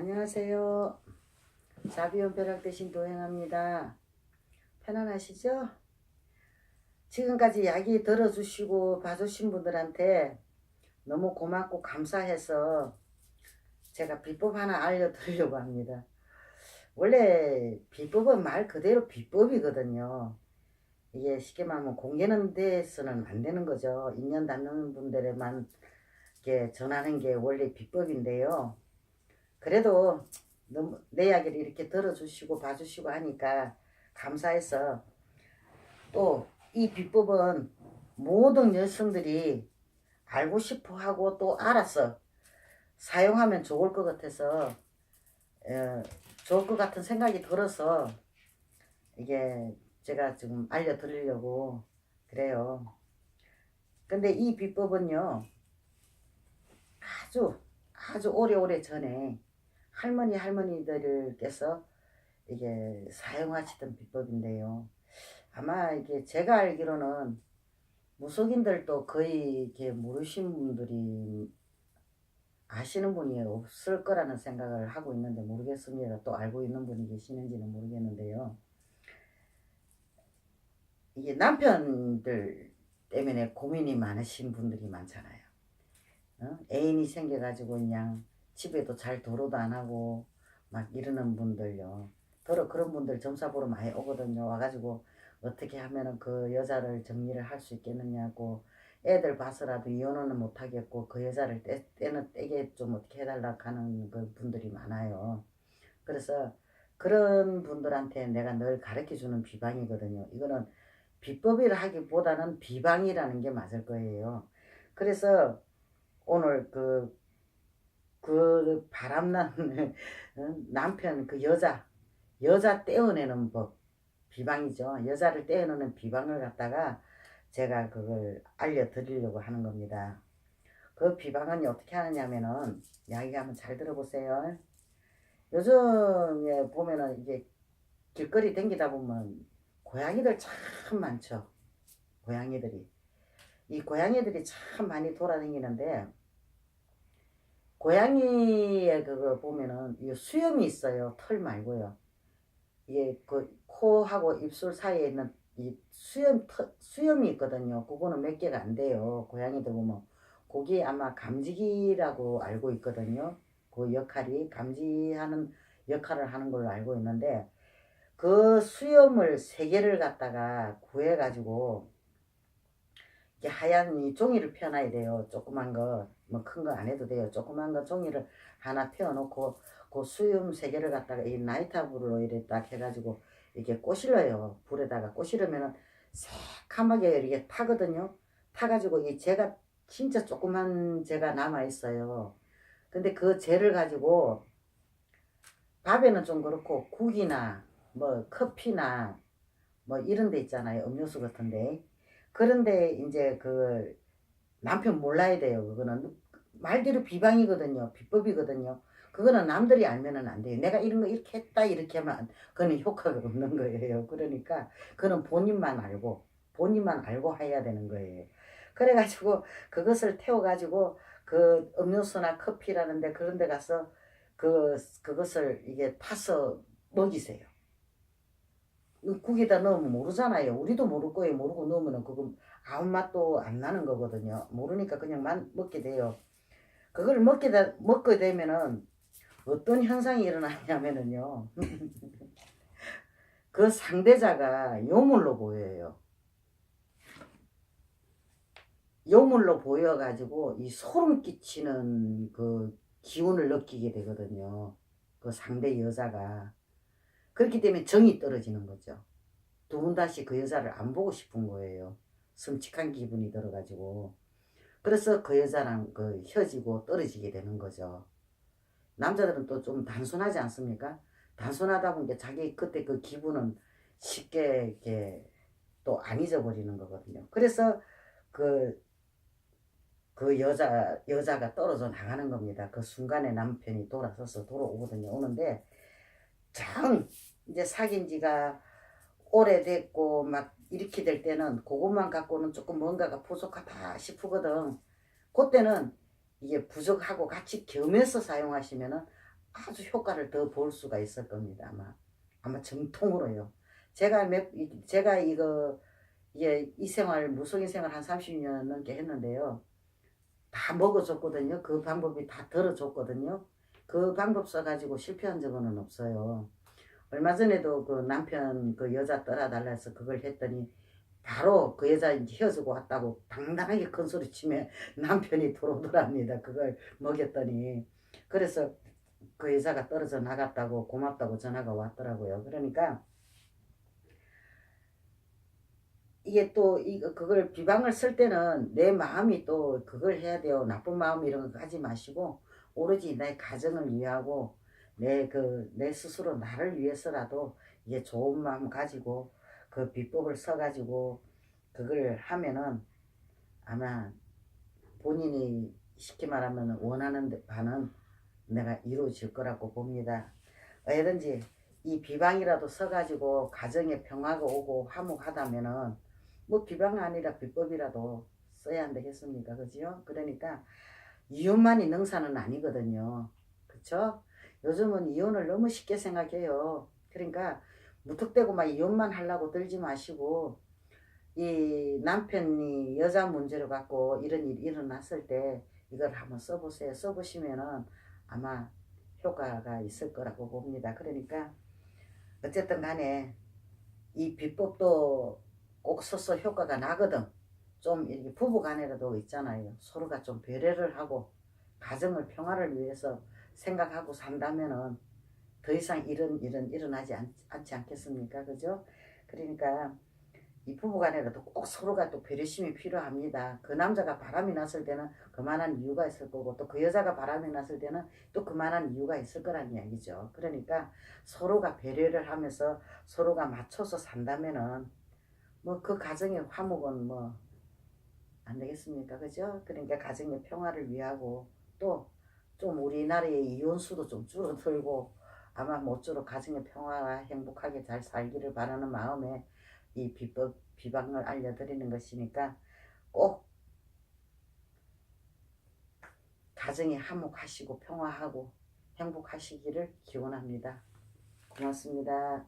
안녕하세요. 자비온 벼락 대신 도행합니다. 편안하시죠? 지금까지 이야기 들어주시고 봐주신 분들한테 너무 고맙고 감사해서 제가 비법 하나 알려드리려고 합니다. 원래 비법은 말 그대로 비법이거든요. 이게 쉽게 말하면 공개는 돼서는 안 되는 거죠. 인연 닿는 분들에만 이렇게 전하는 게 원래 비법인데요. 그래도 너무 내 이야기를 이렇게 들어주시고 봐주시고 하니까 감사해서 또 이 비법은 모든 여성들이 알고 싶어 하고 또 알아서 사용하면 좋을 것 같아서 좋을 것 같은 생각이 들어서 이게 제가 지금 알려드리려고 그래요. 근데 이 비법은요 아주 오래오래 전에 할머니들께서 이게 사용하시던 비법인데요. 아마 이게 제가 알기로는 무속인들도 거의 이렇게 모르신 분들이 아시는 분이 없을 거라는 생각을 하고 있는데 모르겠습니다. 또 알고 있는 분이 계시는지는 모르겠는데요. 이게 남편들 때문에 고민이 많으신 분들이 많잖아요. 애인이 생겨가지고 그냥 집에도 잘 도로도 안 하고 막 이러는 분들요. 더러 그런 분들 점사 보러 많이 오거든요. 와가지고 어떻게 하면은 그 여자를 정리를 할 수 있겠느냐고 애들 봐서라도 이혼은 못하겠고 그 여자를 때는 떼게 좀 어떻게 해달라고 하는 그 분들이 많아요. 그래서 그런 분들한테 내가 늘 가르쳐 주는 비방이거든요. 이거는 비법이라 하기보다는 비방이라는 게 맞을 거예요. 그래서 오늘 그 바람나는 남편 그 여자 떼어내는 법 비방이죠. 여자를 떼어내는 비방을 갖다가 제가 그걸 알려드리려고 하는 겁니다. 그 비방은 어떻게 하느냐면은 이야기 한번 잘 들어보세요. 요즘에 보면은 이게 길거리 댕기다 보면 고양이들 참 많죠. 고양이들이 이 고양이들이 참 많이 돌아다니는데 고양이의 그거 보면은 이 수염이 있어요. 털 말고요. 이게 그 코하고 입술 사이에 있는 이 수염이 있거든요. 그거는 몇 개가 안 돼요. 고양이들 보면 그게 아마 감지기라고 알고 있거든요. 그 역할이 감지하는 역할을 하는 걸로 알고 있는데 그 수염을 세 개를 갖다가 구해가지고 이게 하얀 이 종이를 펴놔야 돼요. 조그만 거, 뭐 큰 거 안 해도 돼요. 조그만 거 종이를 하나 펴놓고 그 수염 세 개를 갖다가 이 나이타불로 이렇게 딱 해가지고 이렇게 꼬실러요. 불에다가 꼬시르면은 새카맣게 이렇게 타거든요. 타가지고 이 재가 진짜 조그만 재가 남아 있어요. 근데 그 재를 가지고 밥에는 좀 그렇고 국이나 뭐 커피나 뭐 이런 데 있잖아요. 음료수 같은데. 그런데 이제 그 남편 몰라야 돼요. 그거는 말대로 비방이거든요. 비법이거든요. 그거는 남들이 알면은 안 돼요. 내가 이런 거 이렇게 했다 이렇게 하면 그거는 효과가 없는 거예요. 그러니까 그는 본인만 알고 해야 되는 거예요. 그래가지고 그것을 태워가지고 그 음료수나 커피라는데 그런 데 가서 그것을 이게 타서 먹이세요. 국에다 넣으면 모르잖아요. 우리도 모를 거예요. 모르고 넣으면은 그거 아무 맛도 안 나는 거거든요. 모르니까 그냥 먹게 돼요. 그걸 먹게 되면은 어떤 현상이 일어나냐면은요. 그 상대자가 요물로 보여요. 요물로 보여가지고 이 소름 끼치는 그 기운을 느끼게 되거든요. 그 상대 여자가. 그렇기 때문에 정이 떨어지는 거죠. 두 분 다시 그 여자를 안 보고 싶은 거예요. 섬찟한 기분이 들어가지고. 그래서 그 여자랑 그 헤어지고 떨어지게 되는 거죠. 남자들은 또 좀 단순하지 않습니까? 단순하다 보니까 자기 그때 그 기분은 쉽게 이렇게 또 안 잊어버리는 거거든요. 그래서 그, 여자가 떨어져 나가는 겁니다. 그 순간에 남편이 돌아서서 돌아오거든요. 오는데, 이제 사귄 지가 오래됐고 막 이렇게 될 때는 그것만 갖고는 조금 뭔가가 부족하다 싶거든. 그때는 이게 부족하고 같이 겸해서 사용하시면은 아주 효과를 더 볼 수가 있을 겁니다. 아마 정통으로요. 제가 이거 이 생활 무속인 생활 한 30년 넘게 했는데요. 다 먹어줬거든요. 그 방법이 다 들어줬거든요. 그 방법 써가지고 실패한 적은 없어요. 얼마 전에도 그 남편 그 여자 떠나달라 해서 그걸 했더니 바로 그 여자 이제 헤어지고 왔다고 당당하게 큰 소리 치면 남편이 들어오더랍니다. 그걸 먹였더니. 그래서 그 여자가 떨어져 나갔다고 고맙다고 전화가 왔더라고요. 그러니까 이게 또 그걸 비방을 쓸 때는 내 마음이 또 그걸 해야 돼요. 나쁜 마음 이런 거 가지 마시고 오로지 내 가정을 위하고 내 스스로 나를 위해서라도 이게 좋은 마음 가지고 그 비법을 써가지고 그걸 하면은 아마 본인이 쉽게 말하면 원하는 바는 내가 이루어질 거라고 봅니다. 얼든지 이 비방이라도 써가지고 가정에 평화가 오고 화목하다면은 뭐 비방 아니라 비법이라도 써야 안 되겠습니까? 그죠? 그러니까 이혼만이 능사는 아니거든요. 그쵸? 요즘은 이혼을 너무 쉽게 생각해요. 그러니까 무턱대고 막 이혼만 하려고 들지 마시고 이 남편이 여자 문제를 갖고 이런 일이 일어났을 때 이걸 한번 써보세요. 써보시면은 아마 효과가 있을 거라고 봅니다. 그러니까 어쨌든 간에 이 비법도 꼭 써서 효과가 나거든. 좀 이렇게 부부 간에라도 있잖아요. 서로가 좀 배려를 하고 가정을 평화를 위해서 생각하고 산다면은 더 이상 이런 일은 일어나지 않지 않겠습니까? 그죠? 그러니까 이 부부간에도 꼭 서로가 또 배려심이 필요합니다. 그 남자가 바람이 났을 때는 그만한 이유가 있을 거고 또 그 여자가 바람이 났을 때는 또 그만한 이유가 있을 거란 이야기죠. 그러니까 서로가 배려를 하면서 서로가 맞춰서 산다면은 뭐 그 가정의 화목은 뭐 안 되겠습니까? 그죠? 그러니까 가정의 평화를 위하고 또 좀 우리나라의 이혼 수도 좀 줄어들고 아마 모쪼록 가정의 평화와 행복하게 잘 살기를 바라는 마음에 이 비방을 알려드리는 것이니까 꼭 가정이 화목하시고 평화하고 행복하시기를 기원합니다. 고맙습니다.